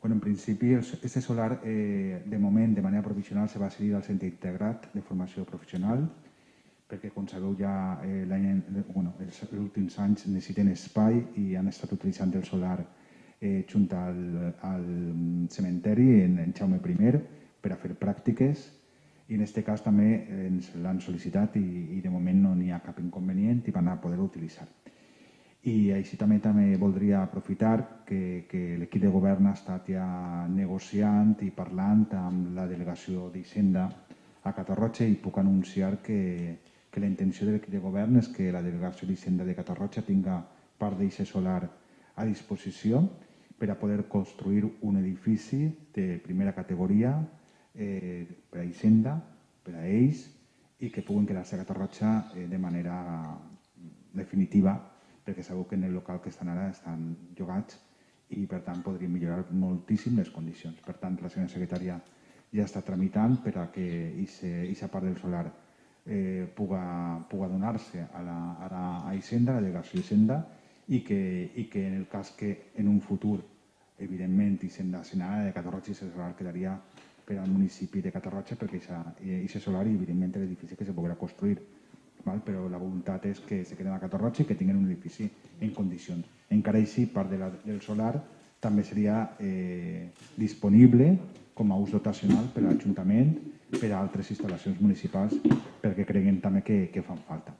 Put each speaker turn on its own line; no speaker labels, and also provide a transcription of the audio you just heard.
Bueno, en principi, este solar, de moment, de manera provisional, se va cedir al Centre Integrat de Formació Professional, perquè, com sabeu, ja els últims anys necessiten espai i han estat utilitzant el solar junt al cementeri en Jaume I per a fer pràctiques, i en aquest cas també ens l'han sol·licitat i de moment no n'hi ha cap inconvenient i van a poder utilitzar. I així també voldria aprofitar que l'equip de govern ha estat ja negociant i parlant amb la delegació d'Hisenda a Catarroja i puc anunciar que la intenció de l'equip de govern és que la delegació d'Hisenda de Catarroja tinga part d'aquest solar a disposició per a poder construir un edifici de primera categoria per a Hisenda, per a ells, i que puguin quedar-se a Catarroja de manera definitiva, perquè sabeu que en el local que estan ara estan llogats i, per tant, podrien millorar moltíssim les condicions. Per tant, la senyora secretària ja està tramitant per a que aquesta part del solar puga donar-se a Hisenda, a la delegació d'Hisenda, i que en el cas que en un futur, evidentment, Hisenda se n'anara de Catarroja i el solar quedaria per al municipi de Catarroja, perquè aquest solar i, evidentment, l'edifici que se podrà construir. Però la voluntat és que se queden a Catarroja i que tinguin un edifici en condicions. Encara així, part del solar també seria disponible com a ús dotacional per a l'Ajuntament, per a altres instal·lacions municipals, perquè creguem també que fan falta.